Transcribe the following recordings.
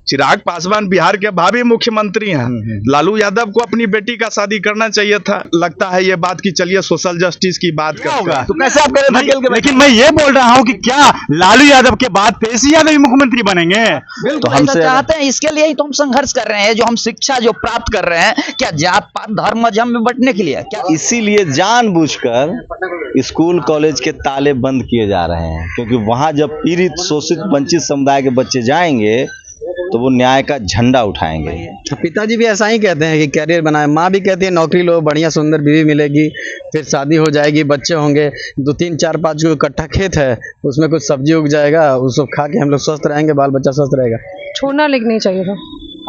चिराग पासवान बिहार के भावी मुख्यमंत्री हैं। लालू यादव को अपनी बेटी का शादी करना चाहिए था। लगता है ये बात की, चलिए सोशल जस्टिस की बात करते हैं। तो कैसे आप करें धकेल के? लेकिन मैं ये बोल रहा हूँ कि क्या लालू यादव के बाद तेजस्वी यादव ही मुख्यमंत्री बनेंगे? तो हमसे चाहते हैं, इसके लिए ही तो हम संघर्ष कर रहे हैं। जो हम शिक्षा जो प्राप्त कर रहे हैं, क्या जात पात धर्म मजहब में बंटने के लिए क्या? इसीलिए जानबूझकर स्कूल कॉलेज के ताले बंद किए जा रहे हैं, क्योंकि वहां जब पीड़ित शोषित वंचित समुदाय के बच्चे जाएंगे तो वो न्याय का झंडा उठाएंगे। पिताजी भी ऐसा ही कहते हैं कि कैरियर बनाए, माँ भी कहती है नौकरी लो, बढ़िया सुंदर बीवी मिलेगी, फिर शादी हो जाएगी, बच्चे होंगे, 2 3 4 5 जो इकट्ठा खेत है उसमें कुछ सब्जी उग जाएगा, उसको खा के हम लोग स्वस्थ रहेंगे, बाल बच्चा स्वस्थ रहेगा। छोड़ना लेकिन नहीं चाहिए था।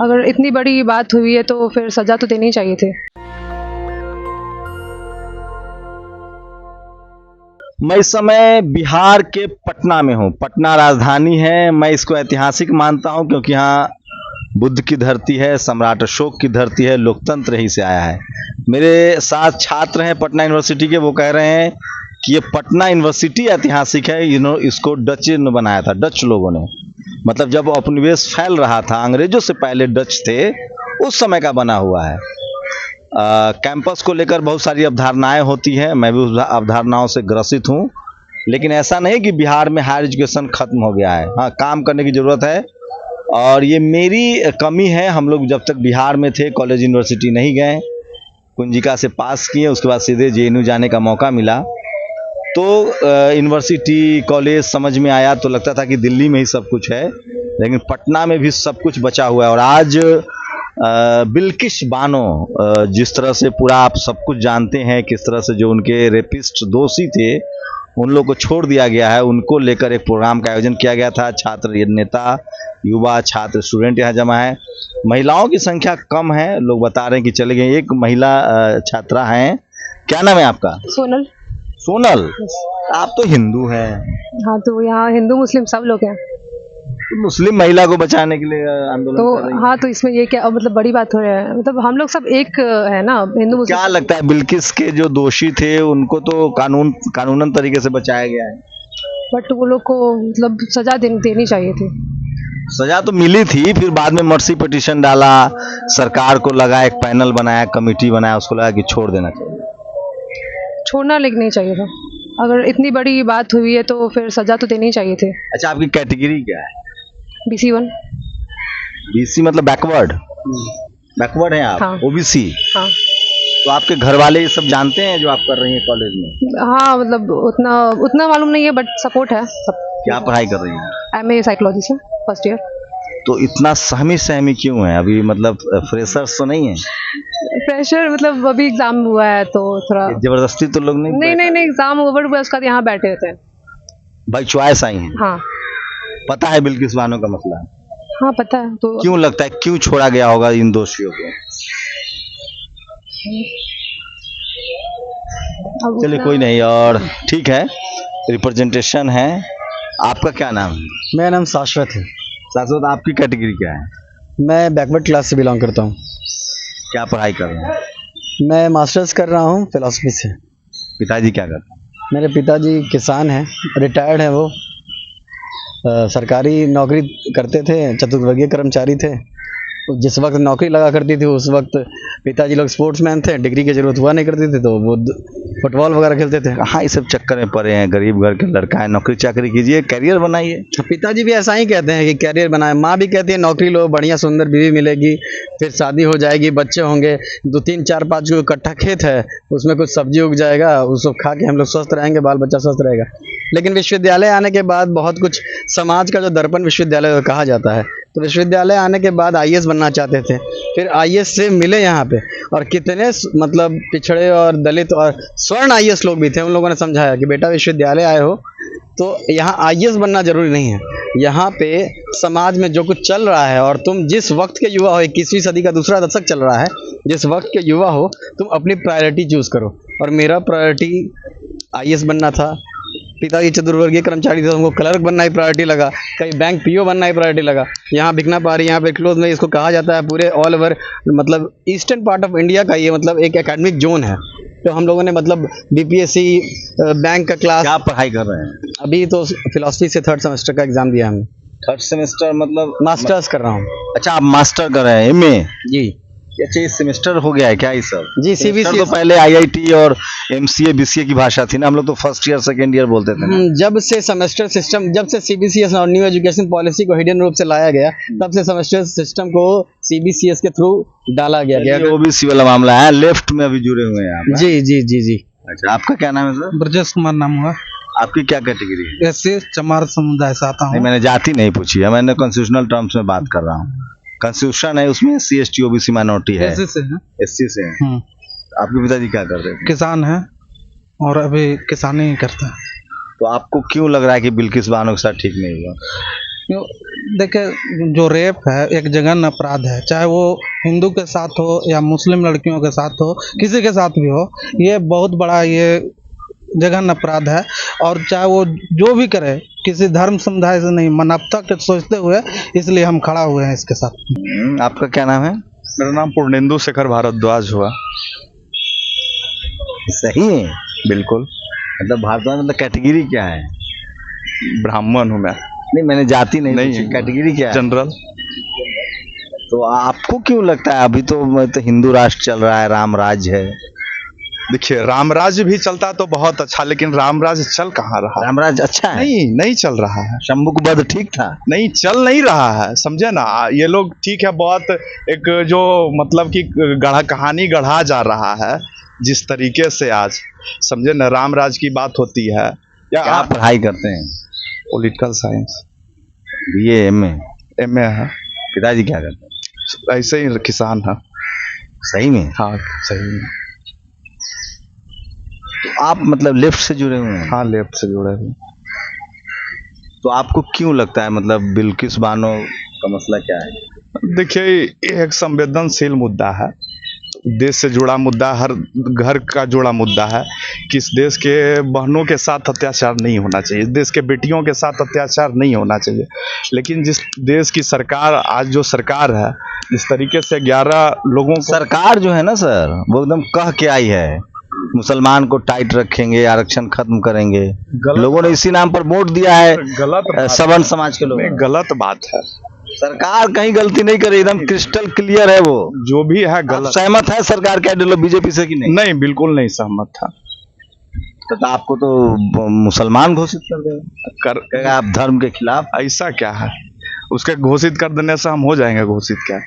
अगर इतनी बड़ी बात हुई है तो फिर सजा तो देनी चाहिए थी। मैं इस समय बिहार के पटना में हूँ। पटना राजधानी है। मैं इसको ऐतिहासिक मानता हूँ क्योंकि यहाँ बुद्ध की धरती है, सम्राट अशोक की धरती है, लोकतंत्र यहीं से आया है। मेरे साथ छात्र हैं पटना यूनिवर्सिटी के, वो कह रहे हैं कि ये पटना यूनिवर्सिटी ऐतिहासिक है। इसको डच ने बनाया था, डच लोगों ने। मतलब जब उपनिवेश फैल रहा था, अंग्रेजों से पहले डच थे, उस समय का बना हुआ है। कैंपस को लेकर बहुत सारी अवधारणाएं होती हैं, मैं भी उस अवधारणाओं से ग्रसित हूं। लेकिन ऐसा नहीं कि बिहार में हायर एजुकेशन खत्म हो गया है। हाँ, काम करने की ज़रूरत है और ये मेरी कमी है। हम लोग जब तक बिहार में थे कॉलेज यूनिवर्सिटी नहीं गए, कुंजिका से पास किए, उसके बाद सीधे जेएनयू जाने का मौका मिला। तो यूनिवर्सिटी कॉलेज समझ में आया तो लगता था कि दिल्ली में ही सब कुछ है, लेकिन पटना में भी सब कुछ बचा हुआ है। और आज बिल्किश बानो जिस तरह से पूरा आप सब कुछ जानते हैं, किस तरह से जो उनके रेपिस्ट दोषी थे उन लोगों को छोड़ दिया गया है, उनको लेकर एक प्रोग्राम का आयोजन किया गया था। छात्र नेता, युवा, छात्र, स्टूडेंट यहाँ जमा है। महिलाओं की संख्या कम है, लोग बता रहे हैं कि चले गए। एक महिला छात्रा हैं, क्या नाम है आपका? सोनल। सोनल, आप तो हिंदू हैं। हाँ, तो यहाँ हिंदू मुस्लिम सब लोग हैं। मुस्लिम महिला को बचाने के लिए आंदोलन तो कर रही हैं। हाँ, तो इसमें ये क्या मतलब बड़ी बात हो रहा है? मतलब हम लोग सब एक है ना, हिंदू मुस्लिम। क्या लगता है बिल्किस के जो दोषी थे उनको तो कानूनन तरीके से बचाया गया है, बट वो लोग को मतलब सजा देनी चाहिए थी। सजा तो मिली थी, फिर बाद में मर्सी पिटीशन डाला, सरकार को लगा, एक पैनल बनाया, कमेटी बनाया, उसको लगा कि छोड़ देना चाहिए। छोड़ना लेकिन नहीं चाहिए था। अगर इतनी बड़ी बात हुई है तो फिर सजा तो देनी चाहिए थी। अच्छा, आपकी कैटेगरी क्या है? BC1। बीसी मतलब बैकवर्ड? बैकवर्ड हैं आप? हाँ। ओबीसी? हाँ। तो आपके घर वाले ये सब जानते हैं जो आप कर रही हैं कॉलेज में? हाँ, मतलब उतना मालूम नहीं है, बट सपोर्ट है सब। क्या पढ़ाई कर रही हैं? MA साइकोलॉजी से, फर्स्ट ईयर। तो इतना सहमी क्यों है अभी? मतलब फ्रेशर्स तो नहीं है? प्रेशर मतलब अभी एग्जाम हुआ है तो थोड़ा जबरदस्ती तो लोग नहीं? नहीं, एग्जाम ओवर हुआ उसका यहाँ बैठे होते हैं। भाई चॉइस आई है। हाँ। पता है बिल्किस बानो का मसला? हाँ, पता है। तो क्यों लगता है, क्यों छोड़ा गया होगा इन दोषियों को? चलिए कोई नहीं, और ठीक है, रिप्रेजेंटेशन है। आपका क्या नाम है? मेरा नाम शाश्वत है। शाश्वत, आपकी कैटेगरी क्या है? मैं बैकवर्ड क्लास से बिलोंग करता हूँ। क्या पढ़ाई कर रहे हैं? मैं मास्टर्स कर रहा हूँ फिलॉसफी से। पिताजी क्या करते हैं? मेरे पिताजी किसान हैं, रिटायर्ड हैं। वो सरकारी नौकरी करते थे, चतुर्वर्गीय कर्मचारी थे। जिस वक्त नौकरी लगा करती थी उस वक्त पिताजी लोग स्पोर्ट्समैन थे, डिग्री की जरूरत हुआ नहीं करती थी, तो वो फुटबॉल वगैरह खेलते थे। हाँ, इस सब चक्कर में पड़े हैं, गरीब घर के लड़का है, नौकरी चाकरी कीजिए, करियर बनाइए। पिताजी भी ऐसा ही कहते हैं कि कैरियर बनाए, माँ भी कहती है नौकरी लो, बढ़िया सुंदर बीवी मिलेगी, फिर शादी हो जाएगी, बच्चे होंगे, 2 3 4 5 जो इकट्ठा खेत है उसमें कुछ सब्जी उग जाएगा, उसको खा के हम लोग स्वस्थ रहेंगे, बाल बच्चा स्वस्थ रहेगा। लेकिन विश्वविद्यालय आने के बाद बहुत कुछ, समाज का जो दर्पण विश्वविद्यालय कहा जाता है, तो विश्वविद्यालय आने के बाद IAS बनना चाहते थे, फिर IAS से मिले यहाँ पे, और कितने मतलब पिछड़े और दलित और स्वर्ण IAS लोग भी थे, उन लोगों ने समझाया कि बेटा विश्वविद्यालय आए हो तो यहाँ IAS बनना जरूरी नहीं है, यहाँ पे समाज में जो कुछ चल रहा है और तुम जिस वक्त के युवा हो, 21वीं सदी का दूसरा दशक चल रहा है, जिस वक्त के युवा हो तुम अपनी प्रायोरिटी चूज़ करो। और मेरा प्रायोरिटी IAS बनना था। पिताजी चतुर्वर्गीय कर्मचारी थे, उनको क्लर्क बनना ही प्रायोरिटी लगा, कहीं बैंक PO बनना ही प्रायोरिटी लगा। यहाँ बिकना पा रही, यहाँ पे क्लोज में इसको कहा जाता है पूरे ऑल ओवर मतलब ईस्टर्न पार्ट ऑफ इंडिया का ये मतलब एक एकेडमिक जोन है। तो हम लोगों ने मतलब BPSC बैंक का क्लास। क्या पढ़ाई कर रहे हैं? अभी तो फिलॉसफी से 3rd सेमेस्टर का एग्जाम दिया हमने। थर्ड सेमेस्टर मतलब मास्टर्स कर रहा हूँ अच्छा, आप मास्टर कर रहे हैं एमए? जी। अच्छा, ये सेमेस्टर हो गया है क्या ये सब? जी, सेमेस्टर CBCS तो पहले आईआईटी और एमसीए बीसीए की भाषा थी ना, हम लोग तो फर्स्ट ईयर सेकंड ईयर बोलते थे ना। जब से सेमेस्टर सिस्टम, जब से CBCS और न्यू एजुकेशन पॉलिसी को हिडन रूप से लाया गया, तब से सेमेस्टर सिस्टम को CBCS के थ्रू डाला गया। ओबीसी वाला मामला है, लेफ्ट में अभी जुड़े हुए हैं आप? जी जी जी जी। अच्छा, आपका क्या नाम है सर? ब्रजेश कुमार नाम हुआ। आपकी क्या कैटेगरी है? ऐसे चमार समुदाय से आता नहीं, हूँ। मैंने जाति नहीं पूछी है, मैंने कॉन्स्टिट्यूशनल टर्म्स में बात कर रहा हूँ। कॉन्स्टिट्यूशन है, उसमें SC ST OBC माइनॉरिटी है। ऐसे से है। SC से है। आपके पिताजी क्या करते थे? किसान है और अभी किसानी करता है। तो आपको क्यों लग रहा है कि बिल्किस बानो के साथ ठीक नहीं हुआ? क्यों? देखिए, जो रेप है एक जघन्य अपराध है, चाहे वो हिंदू के साथ हो या मुस्लिम लड़कियों के साथ हो, किसी के साथ भी हो, ये बहुत बड़ा ये जघन्य अपराध है। और चाहे वो जो भी करे, किसी धर्म समुदाय से नहीं, मानवता के सोचते हुए, इसलिए हम खड़ा हुए हैं इसके साथ। आपका क्या नाम है? मेरा नाम पूर्णेंदु शेखर भारद्वाज हुआ। सही है? बिल्कुल। मतलब भारद्वाज मतलब कैटेगरी क्या है? ब्राह्मण हूँ मैं। नहीं, मैंने जाति नहीं नहीं, पूछी, कैटेगरी क्या है? जनरल। तो आपको क्यों लगता है अभी तो हिंदू राष्ट्र चल रहा है, राम राज्य है? देखिए, रामराज भी चलता तो बहुत अच्छा, लेकिन रामराज चल कहाँ रहा? राम राज्य अच्छा है? नहीं चल रहा है। शंभू का वध ठीक था? नहीं, चल नहीं रहा है, समझे ना। ये लोग ठीक है, बहुत एक जो मतलब कि कहानी गढ़ा जा रहा है जिस तरीके से आज, समझे ना, रामराज की बात होती है। या क्या आप पढ़ाई करते हैं? Political science, BA MA? MA है। पिताजी क्या करते हैं? ऐसे ही किसान है। सही में? हाँ, सही में। तो आप मतलब लेफ्ट से जुड़े हुए हैं? हाँ, लेफ्ट से जुड़े हुए। तो आपको क्यों लगता है मतलब बिल्किस बानो का मसला क्या है? देखिए, ये एक संवेदनशील मुद्दा है, देश से जुड़ा मुद्दा, हर घर का जुड़ा मुद्दा है कि इस देश के बहनों के साथ अत्याचार नहीं होना चाहिए, इस देश के बेटियों के साथ अत्याचार नहीं होना चाहिए। लेकिन जिस देश की सरकार, आज जो सरकार है, जिस तरीके से 11 लोगों को, सरकार जो है ना सर, वो एकदम कह के आई है मुसलमान को टाइट रखेंगे, आरक्षण खत्म करेंगे। लोगों ने इसी नाम पर वोट दिया है, गलत सवर्ण समाज के लोग। गलत बात है। सरकार कहीं गलती नहीं करे, एकदम क्रिस्टल क्लियर है वो। जो भी है आप गलत। सहमत है सरकार के आइडियोलॉजी बीजेपी से कि नहीं? नहीं, बिल्कुल नहीं सहमत था। तो आपको तो मुसलमान घोषित कर दे, आप धर्म के खिलाफ। ऐसा क्या है? उसके घोषित कर देने से हम हो जाएंगे घोषित? क्या,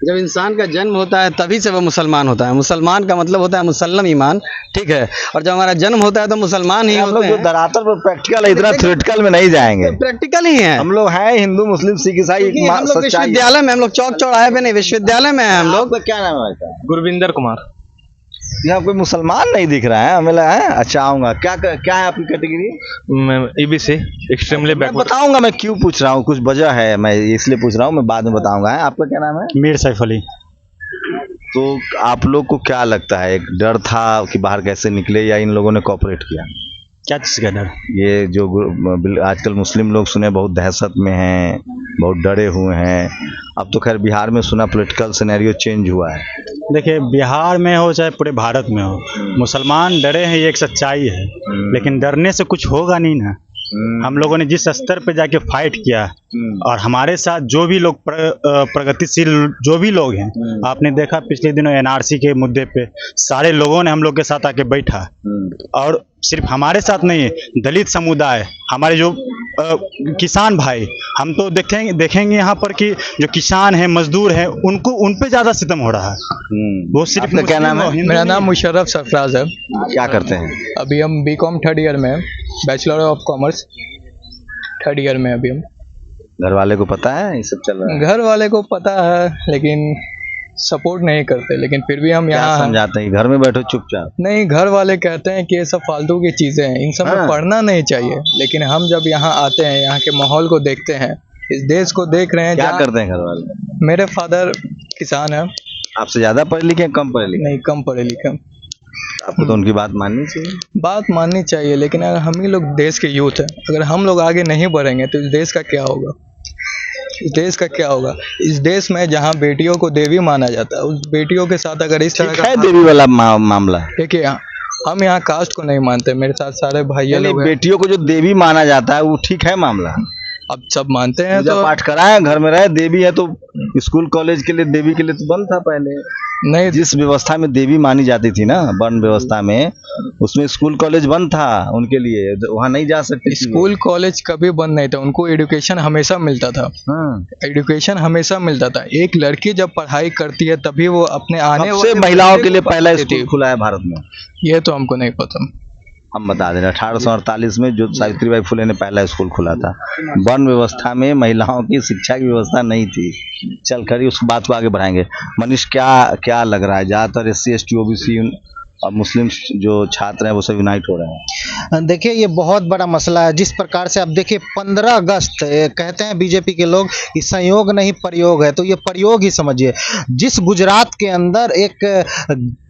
जब इंसान का जन्म होता है तभी से वो मुसलमान होता है। मुसलमान का मतलब होता है मुसल्लम ईमान, ठीक है। और जब हमारा जन्म होता है तो मुसलमान ही हम लोग होते जो हैं। धरातल पर प्रैक्टिकल है, इतना थ्योरेटिकल में नहीं जाएंगे। प्रैक्टिकल ही है। हम लोग हैं हिंदू मुस्लिम सिख ईसाई, हम लोग विश्वविद्यालय में, हम लोग चौक चौराहे पे नहीं, विश्वविद्यालय में है हम लोग। क्या नाम है? गुरविंदर कुमार। यहाँ कोई मुसलमान नहीं दिख रहा है, हमें लगा है। अच्छा, आऊंगा। क्या है आपकी कैटेगरी? मैं EBC, एक्सट्रीमली मैं बताऊंगा मैं क्यों पूछ रहा हूँ, कुछ वजह है, मैं इसलिए पूछ रहा हूँ, मैं बाद में बताऊंगा। आपका क्या नाम है? मीर सैफ अली। तो आप लोग को क्या लगता है, एक डर था कि बाहर कैसे निकले, या इन लोगों ने कोऑपरेट किया? क्या चीज का डर? ये जो आजकल मुस्लिम लोग सुने बहुत दहशत में हैं, बहुत डरे हुए हैं। अब तो खैर बिहार में सुना पॉलिटिकल सिनेरियो चेंज हुआ है। देखिए, बिहार में हो चाहे पूरे भारत में हो, मुसलमान डरे हैं, ये एक सच्चाई है। लेकिन डरने से कुछ होगा नहीं ना। हम लोगों ने जिस स्तर पे जाके फाइट किया, और हमारे साथ जो भी लोग प्रगतिशील जो भी लोग हैं, आपने देखा पिछले दिनों NRC के मुद्दे पे सारे लोगों ने हम लोग के साथ आके बैठा। और सिर्फ हमारे साथ नहीं है, दलित समुदाय, हमारे जो किसान भाई, हम तो देखेंगे यहाँ पर कि जो किसान हैं, मजदूर हैं, उनको उन पे ज्यादा सितम हो रहा है। वो सिर्फ आपका क्या नाम है? मेरा नाम मुशर्रफ सरफराज है। क्या करते हैं? अभी हम BCom 3rd ईयर में, bachelor of commerce 3rd year में अभी हम। घर वाले को पता है ये सब चल रहा है? घर वाले को पता है लेकिन सपोर्ट नहीं करते, लेकिन फिर भी हम क्या यहाँ समझाते हैं? घर में बैठो चुपचाप। नहीं, घर वाले कहते हैं कि ये सब फालतू की चीज़ें हैं, इन सब में पढ़ना नहीं चाहिए। लेकिन हम जब यहाँ आते हैं, यहाँ के माहौल को देखते हैं, इस देश को देख रहे हैं। क्या करते हैं घर वाले? मेरे फादर किसान है। आपसे ज्यादा पढ़े लिखे, कम पढ़े लिखे? नहीं, कम पढ़े लिखे। आपको तो उनकी बात माननी चाहिए। बात माननी चाहिए, लेकिन अगर हम ही लोग देश के यूथ हैं, अगर हम लोग आगे नहीं बढ़ेंगे तो इस देश का क्या होगा? इस देश का क्या होगा? इस देश में जहाँ बेटियों को देवी माना जाता है, उस बेटियों के साथ अगर इस तरह का देवी वाला मामला, देखिए, हम यहाँ कास्ट को नहीं मानते। मेरे साथ सारे भाई लोग हैं। बेटियों को जो देवी माना जाता है वो ठीक है मामला? अब सब मानते हैं पूजा तो पाठ कराए, घर में रहे, देवी है तो स्कूल कॉलेज के लिए देवी के लिए तो बंद था पहले। नहीं, जिस व्यवस्था में देवी मानी जाती थी ना, वर्ण व्यवस्था में, उसमें स्कूल कॉलेज बंद था उनके लिए, तो वहाँ नहीं जा सकते थी वो। स्कूल कॉलेज कभी बंद नहीं था, उनको एजुकेशन हमेशा मिलता था। हाँ। एजुकेशन हमेशा मिलता था। एक लड़की जब पढ़ाई करती है तभी वो अपने आने सबसे वाले महिलाओं बच्चे के लिए को पहला पढ़ाती स्कूल थी। खुला है भारत में। ये तो हमको नहीं पता। हम बता दे रहे हैं 1848 में जो सावित्रीबाई फुले ने पहला स्कूल खोला था। वर्ण व्यवस्था में महिलाओं की शिक्षा की व्यवस्था नहीं थी। चल खड़ी उस बात को आगे बढ़ाएंगे। मनीष, क्या लग रहा है, ज़्यादातर SC ST OBC और मुस्लिम जो छात्र हैं वो सब यूनाइट हो रहे हैं? देखिए ये बहुत बड़ा मसला है। जिस प्रकार से अब देखिए 15 अगस्त कहते हैं बीजेपी के लोग कि संयोग नहीं प्रयोग है, तो ये प्रयोग ही समझिए। जिस गुजरात के अंदर एक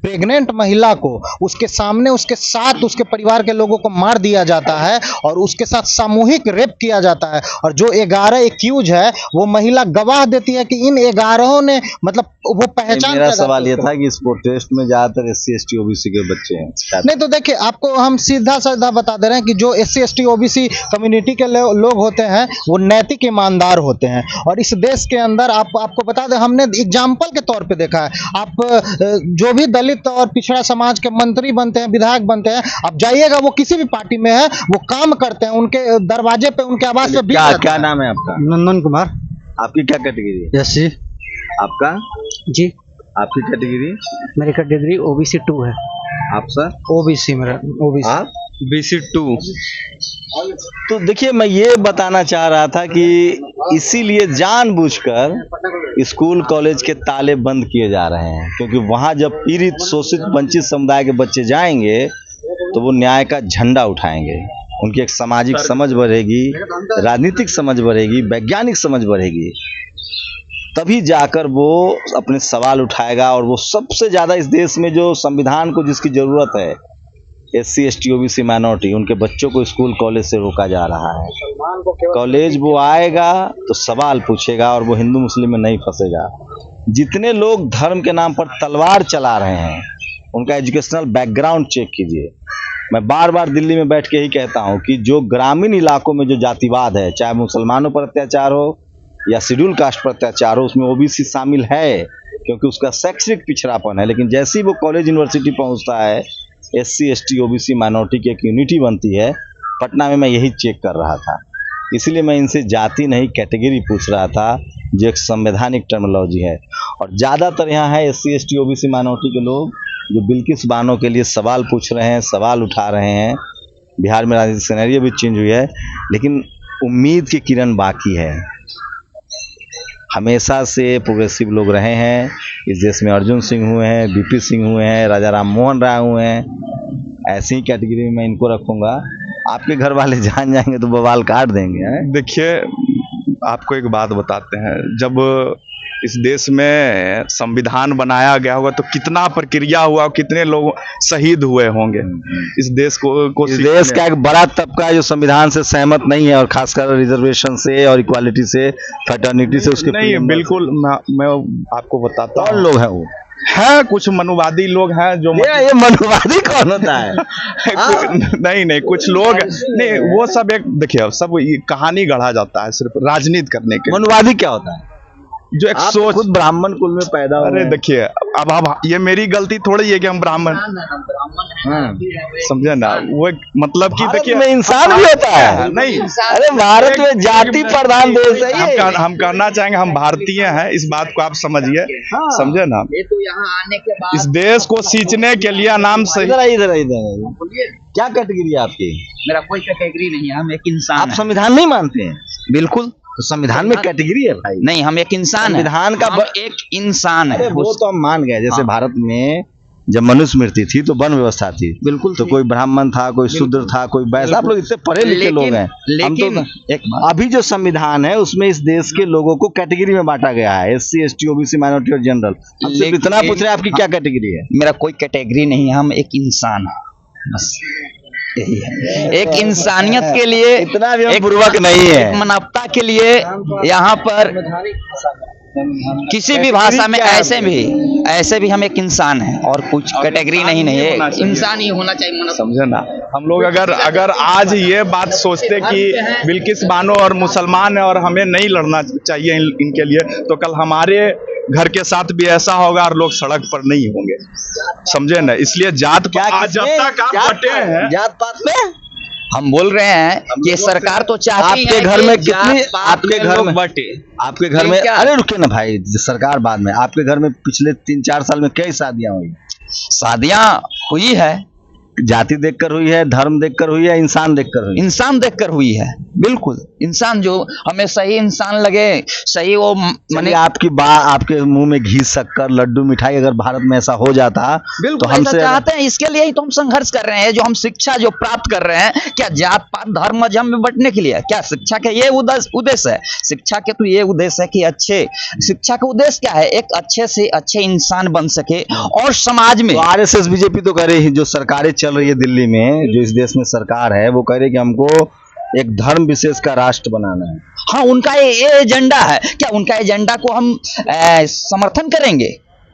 प्रेग्नेंट महिला को उसके सामने उसके साथ उसके परिवार के लोगों को मार दिया जाता है और उसके साथ सामूहिक रेप किया जाता है, और जो 11 एक्यूज है वो महिला गवाह देती है कि इन 11 ने मतलब वो पहचान। मेरा सवाल ये था कि इस प्रोटेस्ट में ज़्यादातर SC ST OBC के बच्चे हैं। नहीं तो देखिए आपको हम सीधा साधा बता दे रहे हैं कि जो SC ST OBC कम्युनिटी के लोग होते हैं वो नैतिक ईमानदार होते हैं, और इस देश के अंदर आपको बता दें, हमने एग्जाम्पल के तौर पे देखा है। आप जो भी दलित और पिछड़ा समाज के मंत्री बनते हैं, विधायक बनते हैं, आप जाइएगा वो किसी भी पार्टी में है, वो काम करते हैं, उनके दरवाजे पे उनके आवाज पे क्या नाम है आपका? नंदन कुमार। आपकी क्या कैटेगरी है? यस जी। आपका? जी, आपकी कैटेगरी? मेरी कैटेगरी OBC 2 है। आप सर? OBC मेरा OBC। आप? BC 2। तो देखिए मैं ये बताना चाह रहा था कि इसीलिए जानबूझकर स्कूल कॉलेज के ताले बंद किए जा रहे हैं, क्योंकि वहाँ जब पीड़ित शोषित वंचित समुदाय के बच्चे जाएंगे तो वो न्याय का झंडा उठाएंगे। उनकी एक सामाजिक समझ बढ़ेगी, राजनीतिक समझ बढ़ेगी, वैज्ञानिक समझ बढ़ेगी, तभी जाकर वो अपने सवाल उठाएगा। और वो सबसे ज़्यादा इस देश में जो संविधान को जिसकी ज़रूरत है, SC ST OBC माइनॉरिटी, उनके बच्चों को स्कूल कॉलेज से रोका जा रहा है। कॉलेज वो आएगा तो सवाल पूछेगा और वो हिंदू मुस्लिम में नहीं फंसेगा। जितने लोग धर्म के नाम पर तलवार चला रहे हैं उनका एजुकेशनल बैकग्राउंड चेक कीजिए। मैं बार बार दिल्ली में बैठ के ही कहता हूँ कि जो ग्रामीण इलाकों में जो जातिवाद है, चाहे मुसलमानों पर अत्याचार हो या शेड्यूल कास्ट पर अत्याचार हो, उसमें OBC शामिल है क्योंकि उसका शैक्षणिक पिछड़ापन है। लेकिन जैसे ही वो कॉलेज यूनिवर्सिटी पहुँचता है, SC ST OBC माइनॉरिटी की एक यूनिटी बनती है। पटना में मैं यही चेक कर रहा था, इसलिए मैं इनसे जाति नहीं कैटेगरी पूछ रहा था, जो एक संवैधानिक टर्मिनोलॉजी है। और ज़्यादातर यहाँ है SC ST OBC माइनॉरिटी के लोग जो बिल्किस बानो के लिए सवाल पूछ रहे हैं, सवाल उठा रहे हैं। बिहार में राजनीतिक सिनेरियो भी चेंज हुई है, लेकिन उम्मीद की किरण बाकी है। हमेशा से प्रोग्रेसिव लोग रहे हैं इस देश में। अर्जुन सिंह हुए हैं, BP सिंह हुए हैं, राजा राम मोहन राय हुए हैं। ऐसी ही कैटेगरी में मैं इनको रखूंगा। आपके घर वाले जान जाएंगे तो बवाल काट देंगे। देखिए, आपको एक बात बताते हैं, जब इस देश में संविधान बनाया गया होगा तो कितना प्रक्रिया हुआ, कितने लोग शहीद हुए होंगे इस देश को इस देश का एक बड़ा तबका है जो संविधान से सहमत नहीं है, और खासकर रिजर्वेशन से और इक्वालिटी से, फैटर्निटी से उसके नहीं। बिल्कुल मैं आपको बताता कौन हूँ। लोग हैं वो? है कुछ मनुवादी लोग हैं जो ये मनुवादी कौन होता है? नहीं, कुछ लोग नहीं, वो सब एक देखिए, सब ये कहानी गढ़ा जाता है सिर्फ राजनीति करने के। मनुवादी क्या होता है? जो एक सोच, खुद ब्राह्मण कुल में पैदा हुए। अरे देखिए, अब ये मेरी गलती थोड़ी है कि हम ब्राह्मण, समझे ना, वो मतलब कि देखिए में इंसान भी होता है। नहीं, अरे भारत में जाति प्रधान देश है। हम कहना चाहेंगे हम भारतीय हैं, इस बात को आप समझिए, समझे ना। तो यहाँ आने के बाद इस देश को सींचने के लिए नाम सही। इधर क्या कैटेगरी है आपकी? मेरा कोई कैटेगरी नहीं है, हम एक इंसान आप हैं। संविधान नहीं मानते हैं? बिल्कुल, तो संविधान में कैटेगरी है भाई। नहीं, हम एक इंसान हैं। संविधान का हम एक इंसान है। वो तो हम मान गए। जैसे हाँ। भारत में जब मनुष्य मृत्यु थी तो वर्ण व्यवस्था थी। बिल्कुल, तो कोई ब्राह्मण था, कोई शूद्र था, कोई वैश्य। आप लोग इतने पढ़े लिखे लोग हैं। लेकिन एक अभी जो संविधान है उसमें इस देश के लोगों को कैटेगरी में बांटा गया है, SC ST OBC माइनॉरिटी और जनरल। हम सिर्फ इतना पूछ रहे हैं आपकी क्या कैटेगरी है? मेरा कोई कैटेगरी नहीं है, हम एक इंसान हैं, बस यही है। एक इंसानियत के लिए, इतना भी एक बुर्बक नहीं है। एक मानवता के लिए यहाँ पर किसी भी भाषा में ऐसे भी हम एक इंसान हैं, और कुछ कैटेगरी नहीं है, इंसान ही होना चाहिए। समझे ना, हम लोग अगर आज ये बात सोचते कि बिल्किस बानो और मुसलमान है और हमें नहीं लड़ना चाहिए इनके लिए, तो कल हमारे घर के साथ भी ऐसा होगा और लोग सड़क पर नहीं होंगे, समझे ना। इसलिए जात जब तक आप बटे हैं जात पात में हम बोल रहे हैं कि सरकार तो चाहती आपके है घर कि में जात कितनी पात आपके में घर लोग में बटे। आपके घर में अरे रुके ना भाई, सरकार बाद में। आपके घर में पिछले 3-4 साल में कई शादियां हुई? शादियां हुई है, जाति देखकर हुई है, धर्म देखकर हुई है, इंसान देखकर हुई है? इंसान देखकर हुई है, बिल्कुल। इंसान जो हमें सही इंसान लगे, सही वो माने आपके मुंह में घी शक्कर लड्डू मिठाई अगर भारत में ऐसा हो जाता बिल्कुल तो हमसे चाहते हैं। इसके लिए ही तो हम संघर्ष कर रहे हैं, जो हम शिक्षा जो प्राप्त कर रहे हैं, क्या जात पात धर्म मजहब में बंटने के लिए? क्या शिक्षा का ये उद्देश्य है? शिक्षा के तो ये उद्देश्य है कि अच्छे शिक्षा का उद्देश्य क्या है? एक अच्छे से अच्छे इंसान बन सके और समाज में। तो आरएसएस बीजेपी तो कह रही है, जो सरकारें चल रही है दिल्ली में, जो इस देश में सरकार है, वो कह रही है कि हमको एक धर्म विशेष का राष्ट्र बनाना है। हाँ, उनका ये एजेंडा है। क्या उनका एजेंडा को हम समर्थन करेंगे?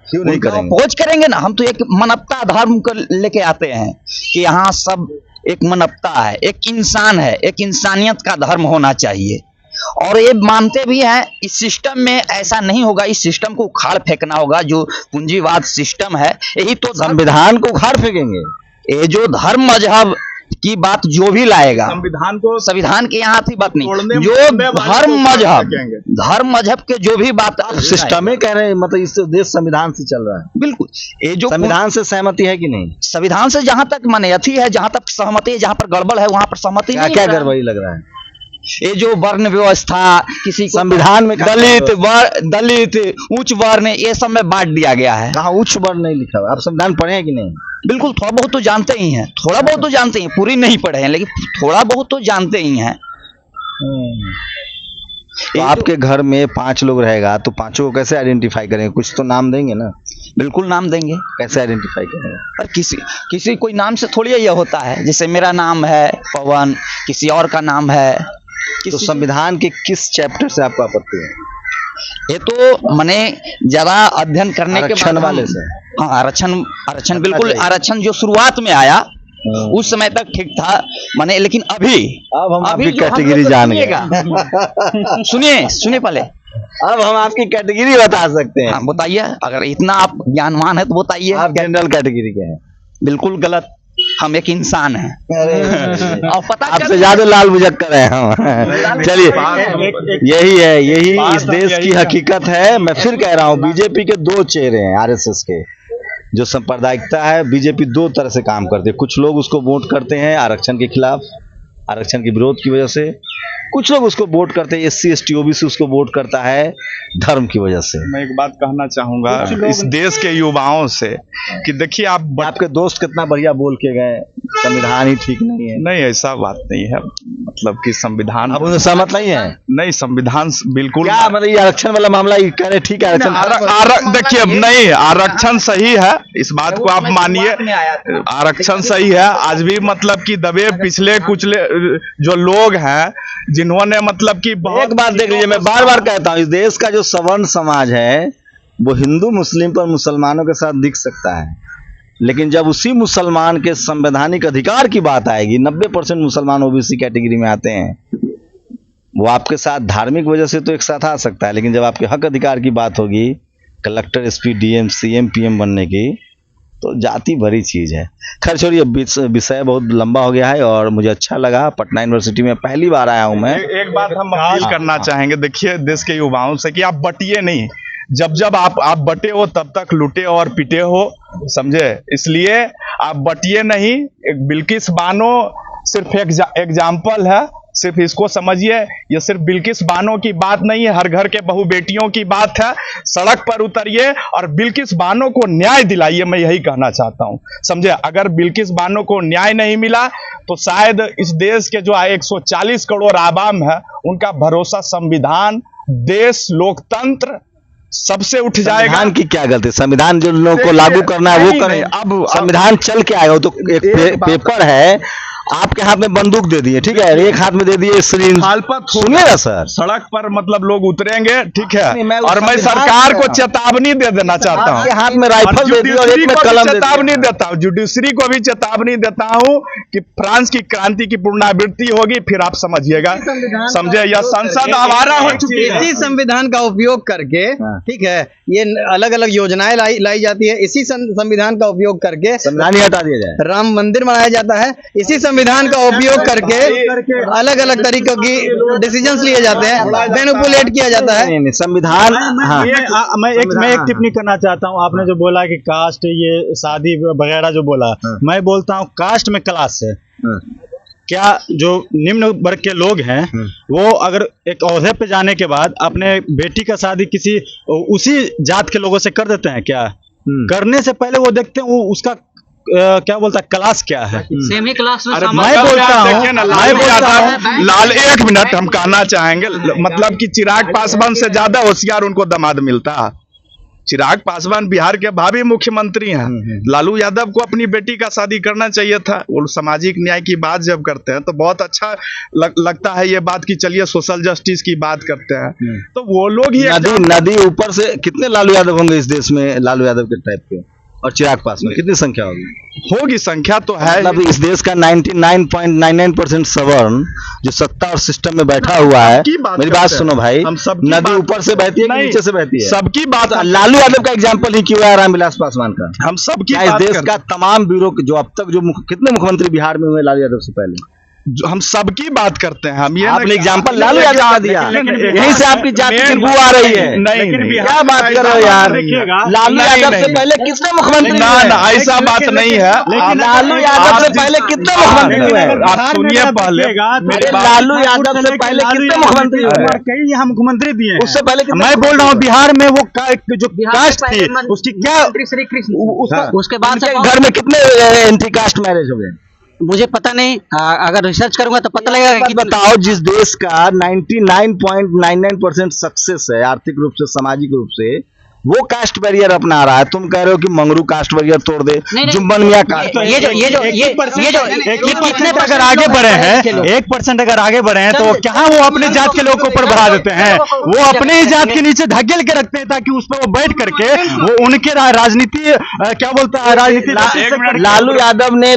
क्यों नहीं करेंगे? अपोज करेंगे ना। हम तो एक मानवता धर्म को लेके आते हैं कि यहाँ सब एक मानवता है, एक इंसान है, एक इंसानियत का धर्म होना चाहिए। और ये मानते भी हैं इस सिस्टम में ऐसा नहीं होगा, इस सिस्टम को उखाड़ फेंकना होगा। जो पूंजीवाद सिस्टम है, यही तो संविधान को उखाड़ फेंकेंगे। ये जो धर्म मजहब की बात जो भी लाएगा, संविधान के यहाँ थी बात नहीं, जो धर्म मजहब के जो भी बात सिस्टम कह रहे हैं, मतलब इस देश संविधान से चल रहा है। बिल्कुल। ये जो संविधान से सहमति है कि नहीं? संविधान से जहां तक मान्यता है, जहां तक सहमति है, जहां पर गड़बड़ है वहां पर सहमति नहीं। क्या गड़बड़ी लग रहा है? ये जो वर्ण व्यवस्था, किसी को संविधान में दलित उच्च वर्ण, ये सब में बांट दिया गया है। कहाँ उच्च वर्ण नहीं लिखा हुआ? आप संविधान पढ़े हैं कि नहीं? बिल्कुल, थोड़ा बहुत तो जानते ही हैं, थोड़ा बहुत तो जानते हैं, पूरी नहीं पढ़े हैं, लेकिन थोड़ा बहुत तो जानते ही हैं। तो आपके घर में 5 लोग रहेगा तो पांचों को कैसे आइडेंटिफाई करेंगे? कुछ तो नाम देंगे ना? बिल्कुल नाम देंगे। कैसे आइडेंटिफाई करेंगे? पर किसी कोई नाम से थोड़ी ये होता है। जैसे मेरा नाम है पवन, किसी और का नाम है। तो संविधान के किस चैप्टर से आपको आपत्ति है? ये तो मैंने ज्यादा अध्ययन करने के बाद वाले से। हाँ, आरक्षण बिल्कुल। आरक्षण जो शुरुआत में आया उस समय तक ठीक था मैंने, लेकिन अब हम आपकी कैटेगरी जान गए। सुनिए पहले। अब हम आपकी कैटेगरी बता सकते हैं। बताइए, अगर इतना आप ज्ञानवान है तो बताइए। आप जनरल कैटेगरी के हैं? बिल्कुल गलत, हम एक इंसान हैं। और पता आपसे ज्यादा लाल मुजक्कर है हम। चलिए, यही इस देश की हकीकत है। मैं फिर कह रहा हूँ, बीजेपी के 2 चेहरे हैं आरएसएस के। जो सांप्रदायिकता है, बीजेपी 2 तरह से काम करती है। कुछ लोग उसको वोट करते हैं आरक्षण के खिलाफ, आरक्षण के विरोध की वजह से। कुछ लोग उसको वोट करते हैं, SC ST OBC उसको वोट करता है धर्म की वजह से। मैं एक बात कहना चाहूंगा इस देश के युवाओं से कि देखिए, आपके दोस्त कितना बढ़िया बोल के गए, संविधान ही ठीक नहीं है। नहीं, ऐसा बात नहीं है। मतलब कि संविधान अब उन्हें सहमत नहीं है? नहीं, संविधान बिल्कुल क्या मतलब ये आरक्षण वाला मामला कह रहे ठीक है आरक्षण देखिए, नहीं, आरक्षण सही है, इस बात को आप मानिए। आरक्षण सही है। आज भी मतलब कि दबे पिछले कुचले जो लोग हैं, जिन्होंने मतलब कि एक बात देख लीजिए, मैं बार बार कहता हूँ, इस देश का जो सवर्ण समाज है वो हिंदू मुस्लिम पर मुसलमानों के साथ दिख सकता है, लेकिन जब उसी मुसलमान के संवैधानिक अधिकार की बात आएगी, 90% मुसलमान OBC कैटेगरी में आते हैं, वो आपके साथ धार्मिक वजह से तो एक साथ आ सकता है, लेकिन जब आपके हक अधिकार की बात होगी, collector SP DM CM PM बनने की, तो जाति बड़ी चीज है। खैर छोड़िए, विषय बहुत लंबा हो गया है और मुझे अच्छा लगा। पटना यूनिवर्सिटी में पहली बार आया हूं मैं। एक बात हम अपील करना चाहेंगे, देखिए देश के युवाओं से, कि आप बटिए नहीं। जब आप बटे हो तब तक लुटे और पिटे हो, समझे? इसलिए आप बटिए नहीं। एक बिल्किस बानो सिर्फ एक एग्जाम्पल है, सिर्फ इसको समझिए। ये सिर्फ बिल्किस बानो की बात नहीं है, हर घर के बहू बेटियों की बात है। सड़क पर उतरिए और बिल्किस बानो को न्याय दिलाइए, मैं यही कहना चाहता हूं, समझे? अगर बिल्किस बानो को न्याय नहीं मिला तो शायद इस देश के जो 140 करोड़ आवाम है, उनका भरोसा संविधान, देश, लोकतंत्र सबसे उठ जाएगा। संविधान की क्या गलती? संविधान जो लोगों को लागू करना है वो करें। अब संविधान चल के आए हो तो एक पेपर है आपके हाथ में बंदूक दे दिए, ठीक है, एक हाथ में दे दिए सिरिंज, सुनिएगा सर, सड़क पर मतलब लोग उतरेंगे, ठीक है, नहीं, मैं और मैं सरकार को चेतावनी दे देना चाहता हूँ। आपके हाथ में राइफल दे दी और एक में कलम दे चेतावनी देता हूँ, जुडिशरी को भी चेतावनी देता हूँ कि फ्रांस की क्रांति की पुनरावृत्ति होगी, फिर आप समझिएगा, समझे, यह संसद हमारा हो चुकी है। इसी संविधान का उपयोग करके, ठीक है, ये अलग अलग योजनाएं लाई जाती है, इसी संविधान का उपयोग करके संविधान ही हटा दिया जाए, राम मंदिर बनाया जाता है, इसी संविधान का उपयोग करके अलग अलग तरीकों की डिसीजंस लिए जाते हैं, मैनिपुलेट किया जाता है। नहीं, संविधान। हाँ, मैं एक टिप्पणी करना चाहता हूँ। आपने जो बोला कि कास्ट, ये शादी वगैरह जो बोला, मैं बोलता हूँ कास्ट में क्लास है। क्या जो निम्न वर्ग के लोग हैं वो अगर एक ओहदे पे जाने के बाद अपने बेटी का शादी किसी उसी जात के लोगों से कर देते हैं क्या? करने से पहले वो देखते हैं वो उसका क्या बोलता है, क्लास क्या है। सेम ही क्लास में मैं बोलता हूँ लाल, एक मिनट हम कहना चाहेंगे, मतलब कि चिराग पासवान से ज्यादा होशियार उनको दामाद मिलता है। चिराग पासवान बिहार के भावी मुख्यमंत्री हैं। लालू यादव को अपनी बेटी का शादी करना चाहिए था। वो सामाजिक न्याय की बात जब करते हैं तो बहुत अच्छा लगता है ये बात कि चलिए सोशल जस्टिस की बात करते हैं, तो वो लोग ही नदी ऊपर से कितने लालू यादव होंगे इस देश में, लालू यादव के टाइप के, और चिराग पासवान कितनी संख्या होगी? संख्या तो है, मतलब इस देश का 99.99% सवर्ण जो सत्ता और सिस्टम में बैठा हुआ है। मेरी बात सुनो भाई, नदी ऊपर से बहती है कि नीचे से बहती है? सबकी बात, लालू यादव का एग्जांपल ही क्यों है रामविलास पासवान का? हम सबकी इस देश का तमाम ब्यूरो जो अब तक जो कितने मुख्यमंत्री बिहार में हुए लालू यादव से पहले, हम सबकी बात करते हैं। हम ये आपने एग्जांपल लालू यादव का दिया, यहीं से आपकी जाति की बू आ रही है। नहीं, क्या बात कर रहे हो यार? लालू यादव से पहले कितने मुख्यमंत्री? ना, ऐसा बात नहीं है। लालू यादव से पहले कितने मुख्यमंत्री हुए? आप सुनिए पहले, लालू यादव से पहले कितने मुख्यमंत्री हुए? कई यहाँ मुख्यमंत्री दिए, उससे पहले मैं बोल रहा हूँ बिहार में वो जो कास्ट थी उसकी क्या, उसके बाद घर में कितने एंटी कास्ट मैरिज हो गए? मुझे पता नहीं, अगर रिसर्च करूंगा तो पता लगेगा। कि बताओ, जिस देश का 99.99% सक्सेस है आर्थिक रूप से, सामाजिक रूप से, वो कास्ट बैरियर अपना रहा है। तुम कह रहे हो कि मंगरू कास्ट बैरियर तोड़ दे, जुम्मन मियां कास्ट, ये कितने अगर आगे बढ़े हैं, 1% अगर आगे बढ़े हैं तो क्या वो अपने जात के लोगों को ऊपर बढ़ा देते हैं? वो अपने ही जात के नीचे धकेल के रखते हैं ताकि उस पर वो बैठ करके वो उनके राजनीति, क्या बोलता है, राजनीति। लालू यादव ने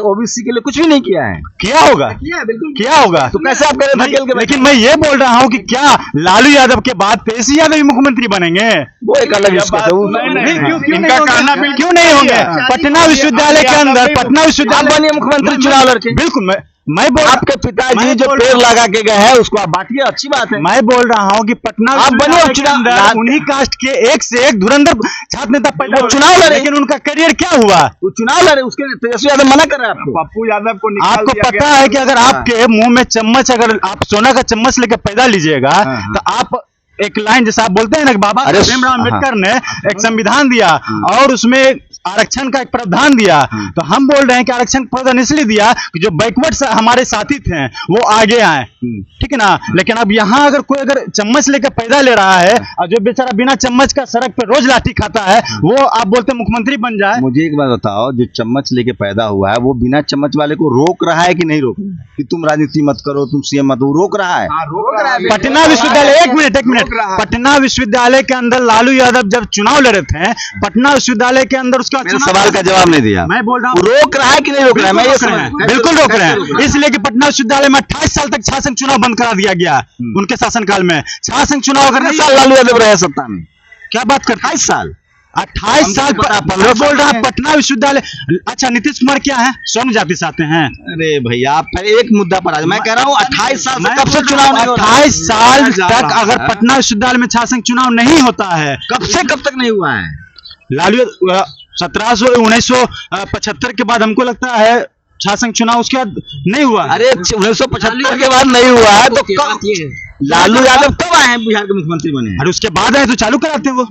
ओबीसी के लिए कुछ भी नहीं किया है। किया होगा, किया होगा, तो कैसे आप कह रहे धकेल के? लेकिन मैं ये बोल रहा हूँ कि क्या लालू यादव के बाद तेजस्वी यादव भी मुख्यमंत्री बनेंगे? वो एक अलग इनका कहना क्यों नहीं होंगे? पटना विश्वविद्यालय के अंदर, पटना विश्वविद्यालय बनिए मुख्यमंत्री चुनाव लड़के। बिल्कुल, मैं बोल, आपके पिताजी जो पेड़ लगा के गए हैं उसको आप बांटिए, अच्छी बात है। मैं बोल रहा हूँ कि पटना आप बने अंदर उन्हीं कास्ट के एक से एक धुरंधर छात्र नेता पैदा चुनाव लड़े, लेकिन उनका करियर क्या हुआ? वो चुनाव लड़े, उसके तेजस्वी यादव मना कर रहे हैं आपको। पप्पू यादव को आपको पता है कि अगर आपके मुंह में चम्मच, अगर आप सोना का चम्मच लेकर पैदा लीजिएगा तो आप एक लाइन, जैसा आप बोलते हैं ना, बाबा भीमराव अम्बेडकर ने एक संविधान दिया और उसमें आरक्षण का एक प्रावधान दिया, तो हम बोल रहे हैं कि आरक्षण का प्रावधान इसलिए दिया कि जो बैकवर्ड हमारे साथी थे वो आगे आए, ठीक है ना। लेकिन अब यहाँ अगर कोई अगर चम्मच लेकर पैदा ले रहा है और जो बेचारा बिना चम्मच का सड़क पे रोज लाठी खाता है, वो आप बोलते हैं मुख्यमंत्री बन जाए। मुझे एक बात बताओ, जो चम्मच लेके पैदा हुआ है वो बिना चम्मच वाले को रोक रहा है कि नहीं रोक रहा है कि तुम राजनीति मत करो, तुम सीएम मत, वो रोक रहा है? पटना विश्वविद्यालय, एक मिनट, पटना विश्वविद्यालय के अंदर लालू यादव जब चुनाव लड़े थे, पटना विश्वविद्यालय के अंदर उसका सवाल का जवाब नहीं दिया। मैं बोल रहा हूँ रोक रहा है कि नहीं रोक रहा है? मैं ये समझ, बिल्कुल रोक रहे हैं, इसलिए कि पटना विश्वविद्यालय में 28 साल तक छात्र संघ चुनाव बंद करा दिया गया उनके शासनकाल में। छात्र संघ चुनाव अगर नहीं, साल लालू यादव रहे सत्ता में, क्या बात कर, 28 साल, 28 साल 15 बोल रहा है पटना विश्वविद्यालय। अच्छा, नीतीश कुमार क्या है, स्वर्ण जाति से आते हैं? अरे भैया, आप एक मुद्दा पर आज मैं कह रहा हूँ 28 साल से कब से चुनाव नहीं हो रहा? 28 साल तक अगर पटना विश्वविद्यालय में छात्र संघ चुनाव नहीं होता है, कब से कब तक नहीं हुआ है? लालू 1975 के बाद हमको लगता है छात्र संघ चुनाव, उसके बाद नहीं हुआ। अरे 1975 के बाद नहीं हुआ है तो लालू यादव कब आए हैं बिहार के मुख्यमंत्री बने? अरे उसके बाद आए तो चालू कराते हैं वो।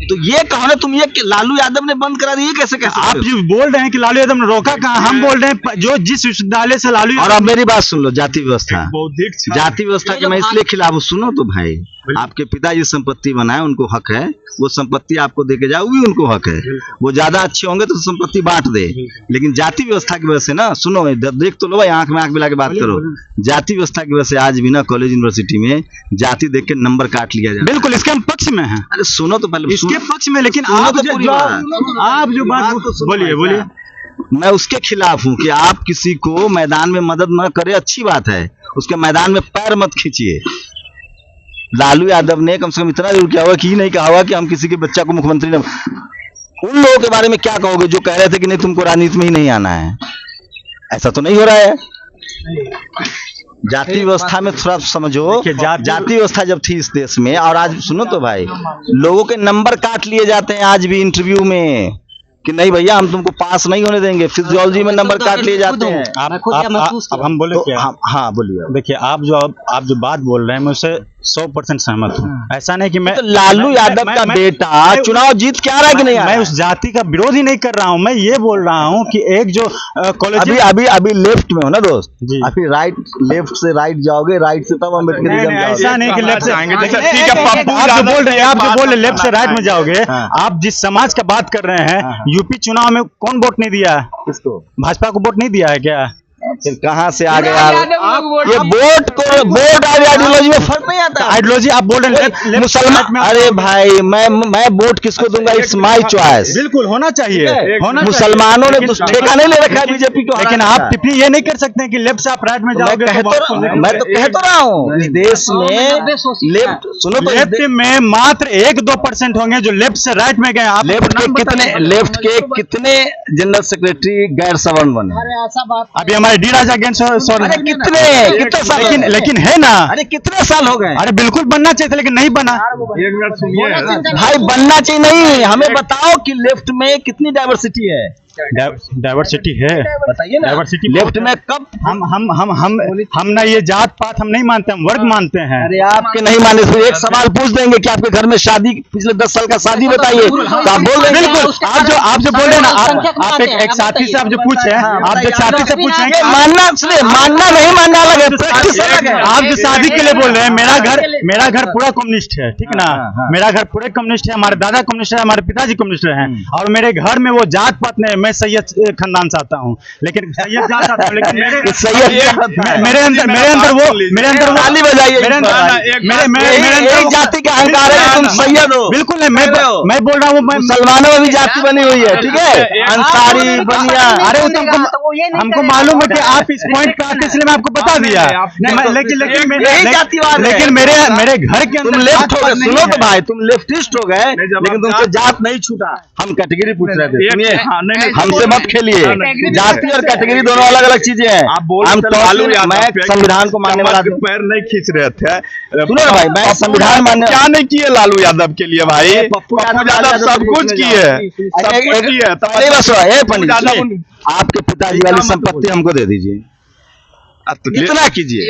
तो ये कहो ना तुम, ये कि लालू यादव ने बंद करा दिया, कैसे कैसे आप जो बोल रहे हैं कि लालू यादव ने रोका कहाँ, हम बोल रहे हैं जो जिस विश्वविद्यालय से लालू और अब मेरी बात सुन लो, जाति व्यवस्था, बौद्धिक जाति व्यवस्था के मैं इसलिए खिलाफ हूँ। सुनो तो भाई, आपके पिताजी संपत्ति बनाए, उनको हक है, वो संपत्ति आपको देके जाओ, भी उनको हक है। वो ज्यादा अच्छे होंगे तो संपत्ति बांट दे, लेकिन जाति व्यवस्था की वजह से ना, सुनो देख तो लो भाई, आंख में आंख मिला के बात करो। जाति व्यवस्था की वजह से आज भी ना कॉलेज यूनिवर्सिटी में जाति देख के नंबर काट लिया जाए। बिल्कुल इसके हम पक्ष में हैं। अरे सुनो तो पहले, इसके पक्ष में, लेकिन सुनो आप तो जो पूरी बात। आप जो बात बोलिए बोलिए। मैं उसके खिलाफ हूँ कि आप किसी को मैदान में मदद न करे, अच्छी बात है, उसके मैदान में पैर मत खींचिए। लालू यादव ने कम से कम इतना जरूर किया होगा कि नहीं कहा होगा कि हम किसी के बच्चा को मुख्यमंत्री न। उन लोगों के बारे में क्या कहोगे जो कह रहे थे कि नहीं तुमको राजनीति में ही नहीं आना है? ऐसा तो नहीं हो रहा है। जाति व्यवस्था में थोड़ा समझो, जाति व्यवस्था जब थी इस देश में, और आज सुनो तो भाई, लोगों के नंबर काट लिए जाते हैं आज भी इंटरव्यू में कि नहीं भैया हम तुमको पास नहीं होने देंगे, फिजियोलॉजी में नंबर काट लिए जाते हैं। अब हम बोले क्या? हाँ बोलिए। देखिए आप जो बात बोल रहे हैं मैं उससे 100% सहमत हूँ। ऐसा नहीं कि मैं तो लालू यादव का बेटा चुनाव जीत के आ रहा है कि नहीं आ रहा? मैं उस जाति का विरोध ही नहीं कर रहा हूँ। मैं ये बोल रहा हूँ कि एक जो कॉलेज अभी लेफ्ट में हो ना दोस्त, अभी राइट, लेफ्ट से राइट जाओगे, राइट से तब अम्बेडकर। ऐसा नहीं कि लेफ्ट से आएंगे। आप जो बोल रहे हैं लेफ्ट से राइट में जाओगे, आप जिस समाज का बात कर रहे हैं, यूपी चुनाव में कौन वोट नहीं दिया है? किसको? भाजपा को वोट नहीं दिया है क्या? फिर कहाँ से आ गए ये वोट आइडियोलॉजी में फर्क नहीं आता। आइडियोलॉजी आप बोल रहे हैं मुसलमान, अरे भाई मैं वोट किसको दूंगा, इट्स माय चॉइस। बिल्कुल होना चाहिए, मुसलमानों ने ठेका नहीं ले रखा है बीजेपी को। लेकिन आप टिप्पणी ये नहीं कर सकते हैं कि लेफ्ट से आप राइट में जाओगे। मैं तो कह तो रहा हूँ, इस देश में लेफ्ट, सुनो तो, लेफ्ट में मात्र 1-2% होंगे जो लेफ्ट से राइट में गए। लेफ्ट के कितने जनरल सेक्रेटरी गैर सवर्ण बने? अभी हमारे डी राजा कितने साल, लेकिन है ना। अरे कितने साल हो गए? अरे बिल्कुल बनना चाहिए था लेकिन नहीं बना। एक मिनट सुनिए भाई, बनना चाहिए नहीं। हमें बताओ कि लेफ्ट में कितनी डाइवर्सिटी है? डाइवर्सिटी है, बताइए ना। डाइवर्सिटी लेफ्ट में कब हम ना ये जात पात हम नहीं मानते, हम वर्ग मानते हैं। अरे आपके नहीं माने तो एक सवाल पूछ देंगे कि आपके घर में शादी पिछले 10 साल का शादी बताइए, तो आप बोल देंगे। बिल्कुल आप जो बोल रहे हैं ना, आप एक साथी से आप जो पूछे, आप एक साथी से पूछे, मानना नहीं मानना अलग है, प्रैक्टिस अलग है। आप जो शादी के लिए बोल रहे हैं, मेरा घर पूरा कम्युनिस्ट है, ठीक ना। मेरा घर पूरे कम्युनिस्ट है, हमारे दादा कम्युनिस्ट है, हमारे पिताजी कम्युनिस्ट हैं, और मेरे घर में वो जात पात नहीं। मैं सैयद खानदान से आता हूँ, लेकिन सैयद जात आता हूँ, लेकिन मेरे अंदर वो ताली बजाइए। मेरे जाति का अहंकार है, तुम सैयद हो। बिल्कुल है, मैं बोल रहा हूँ, मुसलमानों में भी जाति बनी हुई है, ठीक है, अंसारी बनिया। अरे हमको मालूम है कि आप इस पॉइंट पे आते, इसलिए मैं आपको बता दिया। लेकिन मेरे घर के अंदर लेफ्ट हो गए। सुनो तो भाई, तुम लेफ्टिस्ट हो गए, लेकिन तुमसे जात नहीं छूटा। हम कैटेगरी पूछ रहे थे, सुनिए, हमसे मत खेलिए। जाति और कैटेगरी दोनों अलग अलग चीजें हैं। मैं संविधान को मानने वाला पैर नहीं खींच रहे थे। सुनो ना भाई, मैं संविधान मानने क्या नहीं किए लालू यादव के लिए भाई? पप्पू यादव सब कुछ किए। पंडित, आपके पिताजी वाली संपत्ति हमको दे दीजिए, इतना कीजिए।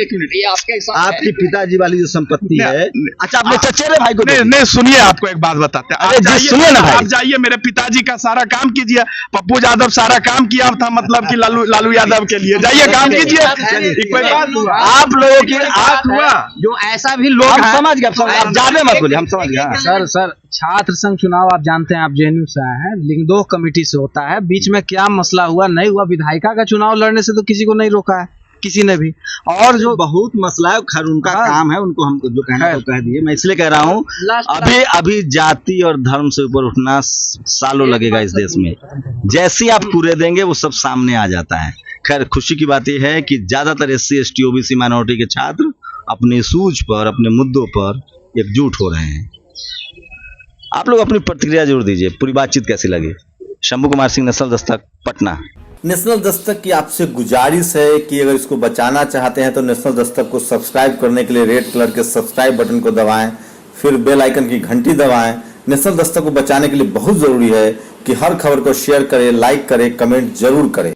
आपकी पिताजी वाली जो संपत्ति है, अच्छा अपने चचेरे भाई को नहीं सुनिए, आपको एक बात बताते हैं। सुनिए ना भाई, आप जाइए, मेरे पिताजी का सारा काम कीजिए। पप्पू यादव सारा काम किया था, मतलब कि लालू यादव के लिए जाइए काम कीजिए। आप लोगों की हुआ जो ऐसा भी लोग समझ गए, आप ज्यादा मत बोलिए, हम समझ गए। सर छात्र संघ चुनाव आप जानते हैं, आप जेएनयू से आए हैं, लेकिन 2 कमेटी से होता है। बीच में क्या मसला हुआ नहीं हुआ, विधायिका का चुनाव लड़ने से तो किसी को नहीं रोका है, किसी ने भी। और जो बहुत मसला है, खैर उनका काम है, उनको हमको जो कहना है वो कह दिए। मैं इसलिए कह रहा हूँ, अभी जाति और धर्म से ऊपर उठना सालों लगेगा इस देश में। जैसे आप पूरे देंगे वो सब सामने आ जाता है। खैर खुशी की बात यह है कि ज्यादातर SC ST OBC माइनॉरिटी के छात्र अपने सूझ पर, अपने मुद्दों पर एकजुट हो रहे हैं। आप लोग अपनी प्रतिक्रिया जरूर दीजिए, पूरी बातचीत कैसी लगी। शंभू कुमार सिंह, नेशनल दस्तक, पटना। नेशनल दस्तक की आपसे गुजारिश है कि अगर इसको बचाना चाहते हैं तो नेशनल दस्तक को सब्सक्राइब करने के लिए रेड कलर के सब्सक्राइब बटन को दबाएं, फिर बेल आइकन की घंटी दबाएं। नेशनल दस्तक को बचाने के लिए बहुत जरूरी है कि हर खबर को शेयर करें, लाइक करें, कमेंट जरूर करें।